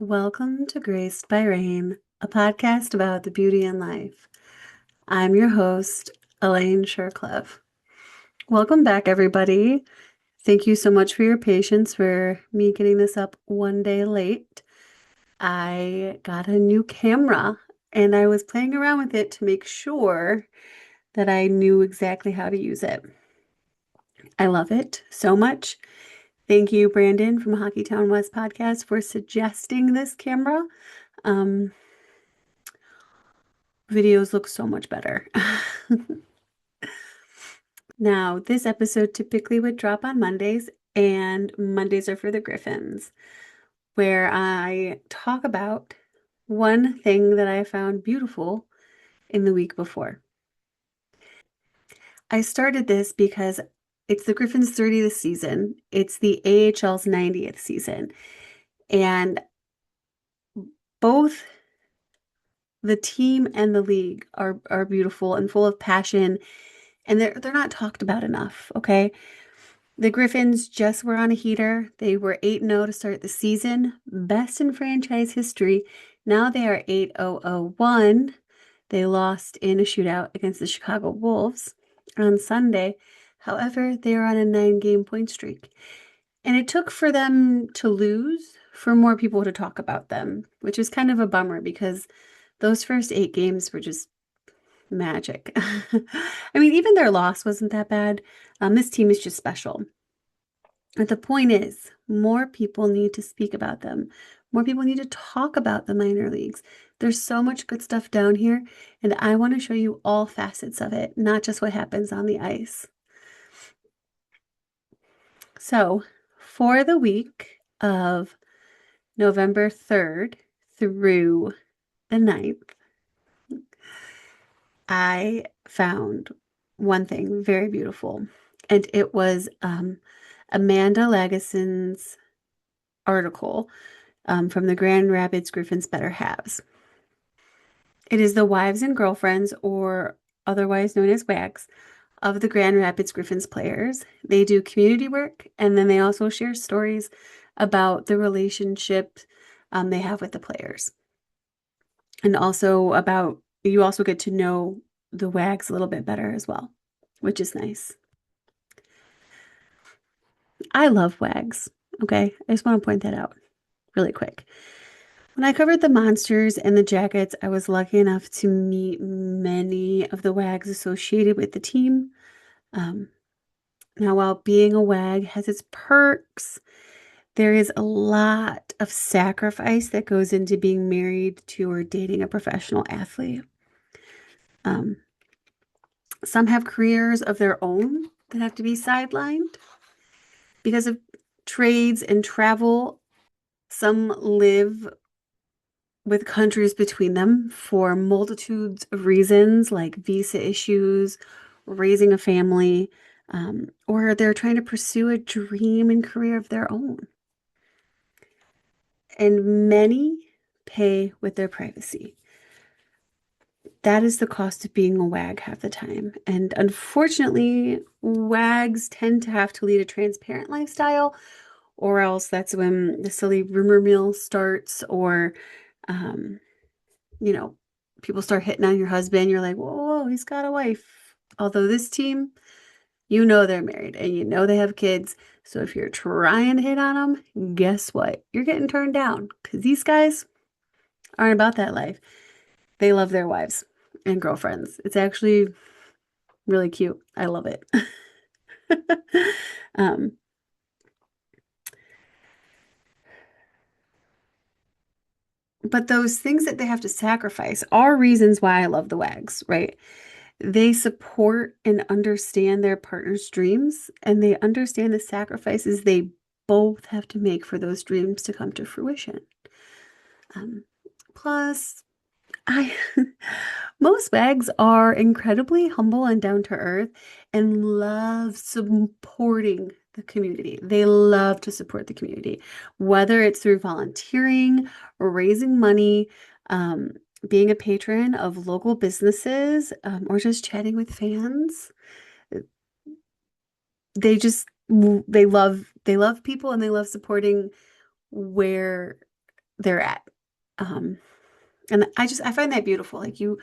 Welcome to Graced by Rain, a podcast about the beauty in life. I'm your host, Elaine Shircliff. Welcome back, everybody. Thank you so much for your patience for me getting this up one day late. I got a new camera and I was playing around with it to make sure that I knew exactly how to use it. I love it so much. Thank you, Brandon from Hockeytown West Podcast, for suggesting this camera. Videos look so much better. Now, this episode typically would drop on Mondays, and Mondays are for the Griffins, where I talk about one thing that I found beautiful in the week before. I started this because it's the Griffins' 30th season. It's the AHL's 90th season. And both the team and the league are beautiful and full of passion, and they're not talked about enough, okay? The Griffins just were on a heater. They were 8-0 to start the season, best in franchise history. Now they are 8-0-1. They lost in a shootout against the Chicago Wolves on Sunday. However, they are on a 9-game point streak. And it took for them to lose for more people to talk about them, which is kind of a bummer because those first 8 games were just magic. I mean, even their loss wasn't that bad. This team is just special. But the point is, more people need to speak about them. More people need to talk about the minor leagues. There's so much good stuff down here, and I want to show you all facets of it, not just what happens on the ice. So, for the week of November 3rd through the 9th, I found one thing very beautiful, and it was Amanda Lagesson's article from the Grand Rapids Griffins Better Halves. It is the wives and girlfriends, or otherwise known as WAGs, of the Grand Rapids Griffins players. They do community work, and then they also share stories about the relationship they have with the players. And also you also get to know the WAGs a little bit better as well, which is nice. I love WAGs, okay? I just want to point that out really quick. When I covered the Monsters and the Jackets, I was lucky enough to meet many of the WAGs associated with the team. Now, while being a WAG has its perks, there is a lot of sacrifice that goes into being married to or dating a professional athlete. Some have careers of their own that have to be sidelined because of trades and travel. Some live with countries between them for multitudes of reasons, like visa issues, raising a family, or they're trying to pursue a dream and career of their own. And many pay with their privacy. That is the cost of being a WAG half the time. And unfortunately, WAGs tend to have to lead a transparent lifestyle, or else that's when the silly rumor mill starts, or people start hitting on your husband. You're like, whoa, he's got a wife. Although this team, they're married and they have kids. So if you're trying to hit on them, guess what? You're getting turned down because these guys aren't about that life. They love their wives and girlfriends. It's actually really cute. I love it. But those things that they have to sacrifice are reasons why I love the WAGs, right? They support and understand their partner's dreams, and they understand the sacrifices they both have to make for those dreams to come to fruition. Plus, most WAGs are incredibly humble and down to earth and love supporting the community. They love to support the community, whether it's through volunteering or raising money, being a patron of local businesses, or just chatting with fans. They love people, and they love supporting where they're at. Um, and I find that beautiful. Like you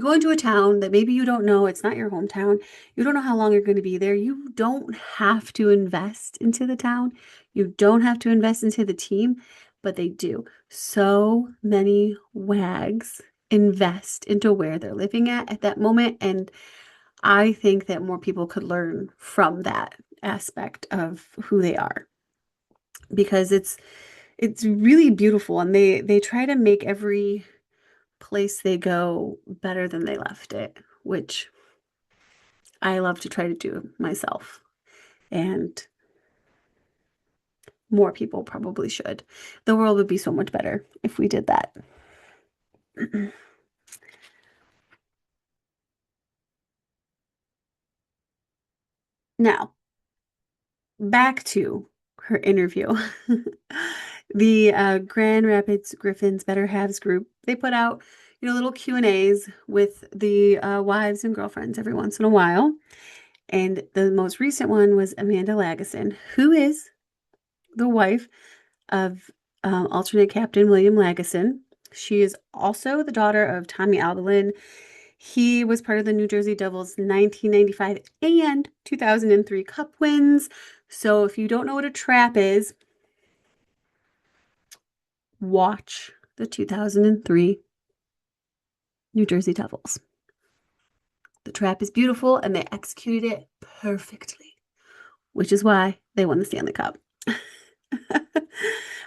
go into a town that maybe you don't know, it's not your hometown. You don't know how long you're going to be there. You don't have to invest into the town. You don't have to invest into the team, but they do. So many wags invest into where they're living at that moment. And I think that more people could learn from that aspect of who they are because it's really beautiful and they try to make every place they go better than they left it, which I love to try to do myself. And more people probably should. The world would be so much better if we did that. Now, back to her interview. The Grand Rapids Griffins Better Halves group, they put out, little Q&As with the wives and girlfriends every once in a while. And the most recent one was Amanda Lagesson, who is the wife of alternate captain William Lagesson. She is also the daughter of Tommy Albalin. He was part of the New Jersey Devils' 1995 and 2003 Cup wins. So if you don't know what a trap is, watch the 2003 New Jersey Devils. The trap is beautiful and they executed it perfectly, which is why they won the Stanley Cup.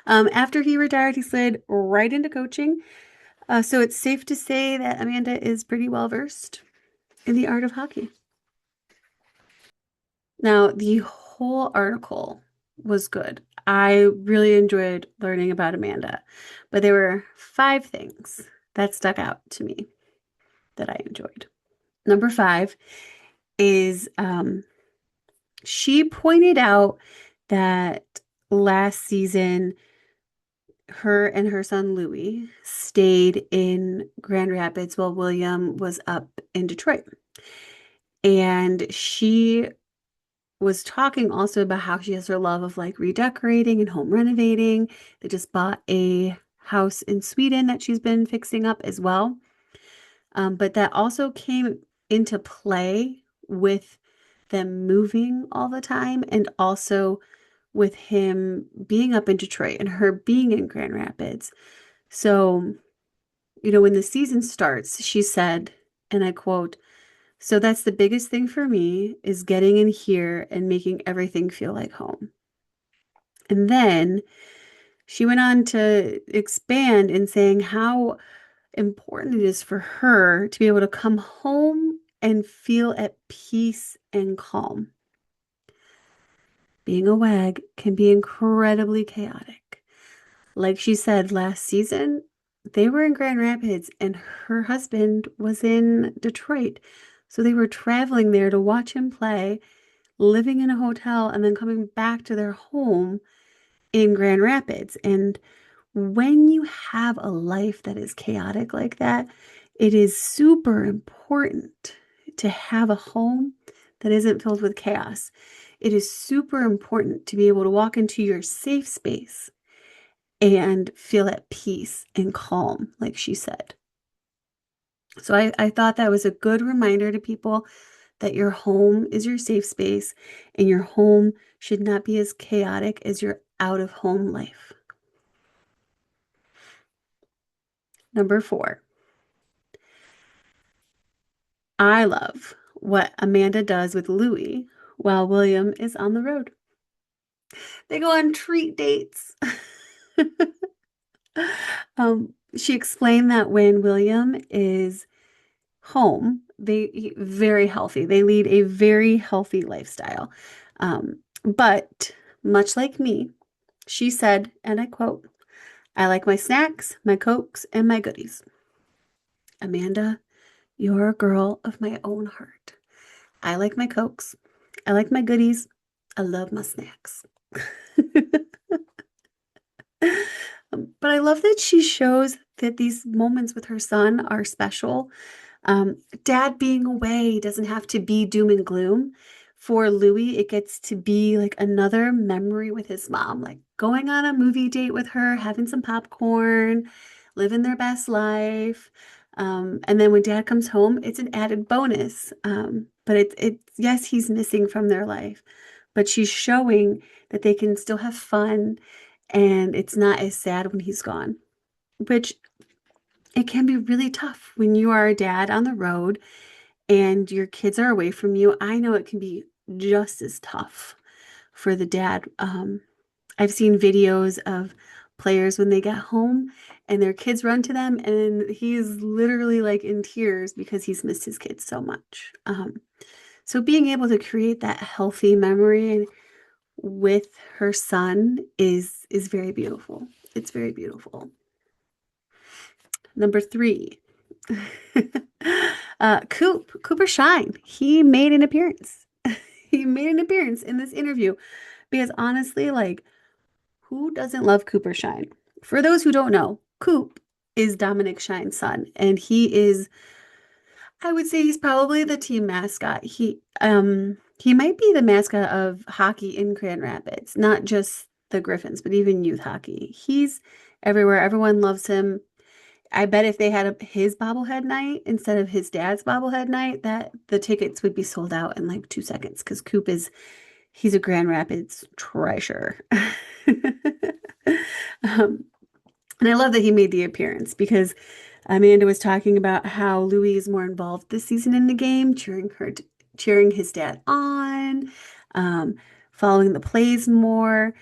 After he retired, he slid right into coaching. So it's safe to say that Amanda is pretty well versed in the art of hockey. Now, the whole article was good. I really enjoyed learning about Amanda, but there were 5 things that stuck out to me that I enjoyed. Number 5 is she pointed out that last season, her and her son Louis stayed in Grand Rapids while William was up in Detroit. And she was talking also about how she has her love of like redecorating and home renovating. They just bought a house in Sweden that she's been fixing up as well. But that also came into play with them moving all the time and also with him being up in Detroit and her being in Grand Rapids. So, when the season starts, she said, and I quote, "So that's the biggest thing for me is getting in here and making everything feel like home." And then she went on to expand in saying how important it is for her to be able to come home and feel at peace and calm. Being a WAG can be incredibly chaotic. Like she said last season, they were in Grand Rapids and her husband was in Detroit. So they were traveling there to watch him play, living in a hotel, and then coming back to their home in Grand Rapids. And when you have a life that is chaotic like that, it is super important to have a home that isn't filled with chaos. It is super important to be able to walk into your safe space and feel at peace and calm, like she said. So I thought that was a good reminder to people that your home is your safe space and your home should not be as chaotic as your out-of-home life. Number 4, I love what Amanda does with Louis while William is on the road. They go on treat dates. She explained that when William is home, they eat very healthy. They lead a very healthy lifestyle. But much like me, she said, and I quote, "I like my snacks, my Cokes, and my goodies." Amanda, you're a girl of my own heart. I like my Cokes. I like my goodies. I love my snacks. But I love that she shows that these moments with her son are special. Dad being away doesn't have to be doom and gloom. For Louis, it gets to be like another memory with his mom. Like, going on a movie date with her, having some popcorn, living their best life. And then when dad comes home, it's an added bonus. But it's yes, he's missing from their life, but she's showing that they can still have fun and it's not as sad when he's gone, which it can be really tough when you are a dad on the road and your kids are away from you. I know it can be just as tough for the dad. I've seen videos of players when they get home and their kids run to them and he's literally like in tears because he's missed his kids so much. So being able to create that healthy memory with her son is very beautiful. It's very beautiful. Number 3. Cooper Shine. He made an appearance. He made an appearance in this interview because honestly, like, who doesn't love Cooper Shine? For those who don't know, Coop is Dominic Shine's son, and he is, I would say he's probably the team mascot. He might be the mascot of hockey in Grand Rapids, not just the Griffins, but even youth hockey. He's everywhere. Everyone loves him. I bet if they had his bobblehead night instead of his dad's bobblehead night, that the tickets would be sold out in like 2 seconds because he's a Grand Rapids treasure. And I love that he made the appearance because Amanda was talking about how Louis is more involved this season in the game, cheering his dad on, following the plays more.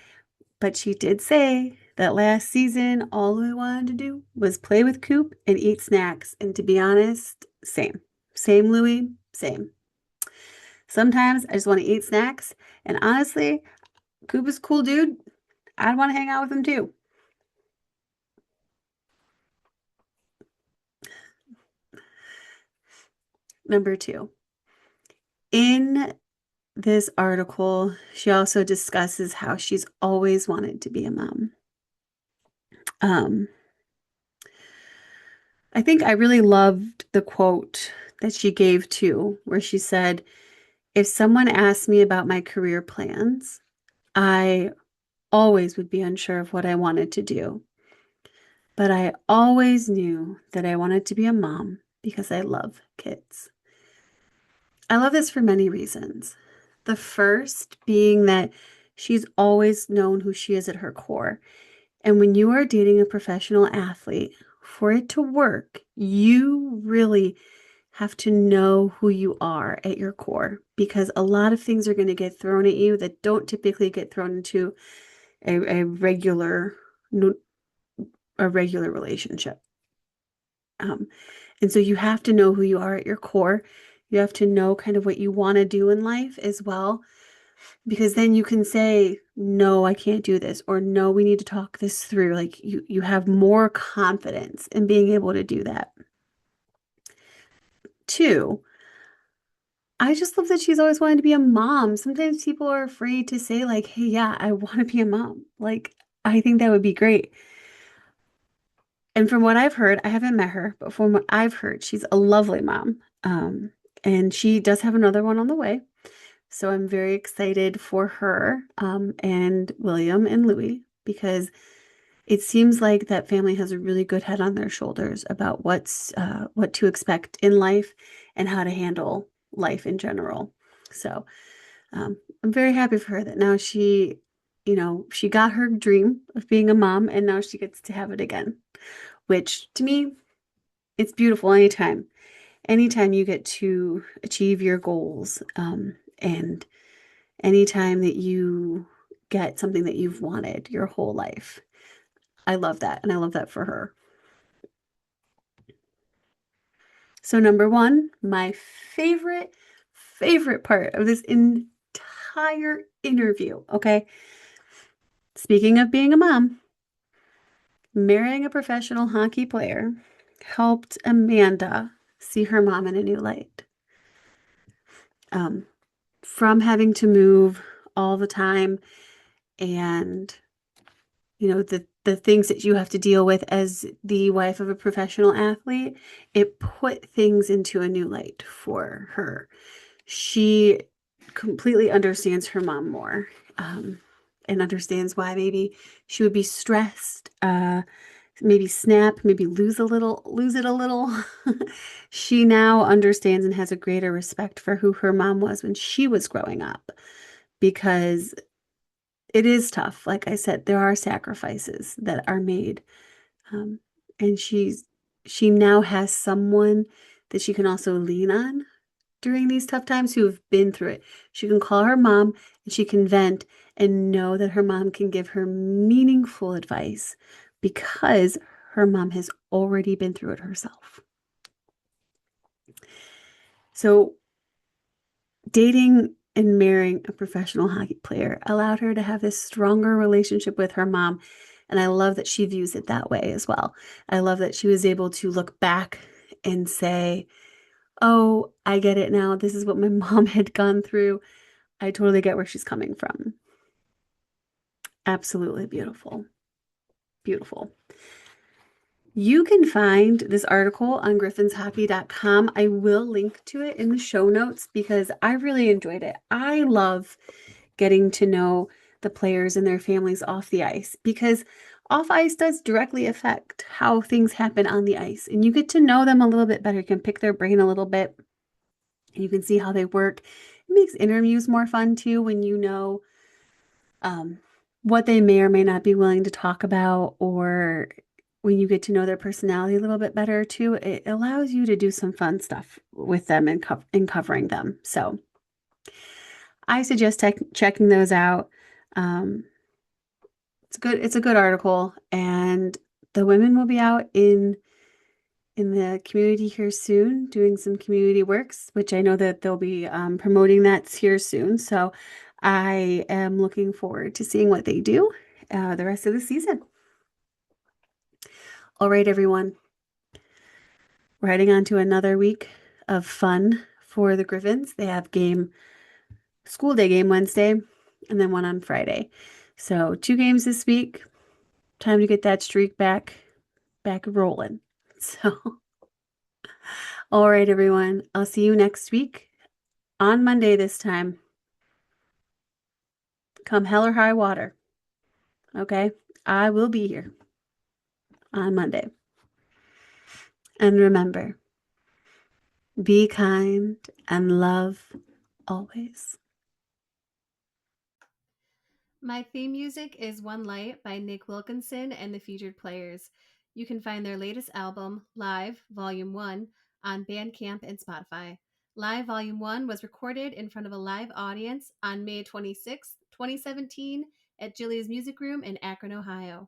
But she did say that last season, all we wanted to do was play with Coop and eat snacks. And to be honest, same. Same, Louis, same. Sometimes I just want to eat snacks. And honestly, Coop is a cool dude. I'd want to hang out with him too. Number 2. In this article, she also discusses how she's always wanted to be a mom. I think I really loved the quote that she gave too, where she said, if someone asked me about my career plans, I always would be unsure of what I wanted to do. But I always knew that I wanted to be a mom because I love kids. I love this for many reasons. The first being that she's always known who she is at her core. And when you are dating a professional athlete, for it to work, you really have to know who you are at your core because a lot of things are going to get thrown at you that don't typically get thrown into a regular relationship. And so you have to know who you are at your core. You have to know kind of what you want to do in life as well, because then you can say, no, I can't do this, or no, we need to talk this through. Like you have more confidence in being able to do that. 2, I just love that she's always wanted to be a mom. Sometimes people are afraid to say like, hey, yeah, I want to be a mom. Like, I think that would be great. And from what I've heard, I haven't met her, but from what I've heard, she's a lovely mom. And she does have another one on the way. So I'm very excited for her, and William and Louis, because it seems like that family has a really good head on their shoulders about what to expect in life and how to handle life in general. So I'm very happy for her that now she got her dream of being a mom and now she gets to have it again, which to me, it's beautiful anytime you get to achieve your goals, and anytime that you get something that you've wanted your whole life. I love that, and I love that for her. So number 1, my favorite part of this entire interview, okay? Speaking of being a mom, marrying a professional hockey player helped Amanda see her mom in a new light. From having to move all the time and the things that you have to deal with as the wife of a professional athlete, it put things into a new light for her. She completely understands her mom more. and understands why maybe she would be stressed, maybe snap, maybe lose it a little. She now understands and has a greater respect for who her mom was when she was growing up, because it is tough. Like I said, there are sacrifices that are made. Um, and she now has someone that she can also lean on during these tough times, who have been through it. She can call her mom and she can vent and know that her mom can give her meaningful advice because her mom has already been through it herself. So dating and marrying a professional hockey player allowed her to have this stronger relationship with her mom. And I love that she views it that way as well. I love that she was able to look back and say, oh, I get it now. This is what my mom had gone through. I totally get where she's coming from. Absolutely beautiful. Beautiful. You can find this article on griffinshockey.com. I will link to it in the show notes because I really enjoyed it. I love getting to know the players and their families off the ice, because off ice does directly affect how things happen on the ice. And you get to know them a little bit better. You can pick their brain a little bit and you can see how they work. It makes interviews more fun too when you know what they may or may not be willing to talk about, or when you get to know their personality a little bit better too. It allows you to do some fun stuff with them and covering them. So I suggest checking those out. It's a good article, and the women will be out in the community here soon doing some community works, which I know that they'll be promoting that here soon. So I am looking forward to seeing what they do the rest of the season. All right, everyone. We're heading on to another week of fun for the Griffins. They have school day game Wednesday, and then one on Friday. So 2 games this week. Time to get that streak back rolling. So, all right, everyone. I'll see you next week on Monday this time. Come hell or high water. Okay? I will be here on Monday. And remember, be kind and love always. My theme music is One Light by Nick Wilkinson and the Featured Players. You can find their latest album, Live, Volume 1, on Bandcamp and Spotify. Live Volume 1 was recorded in front of a live audience on May 26, 2017 at Jilly's Music Room in Akron, Ohio.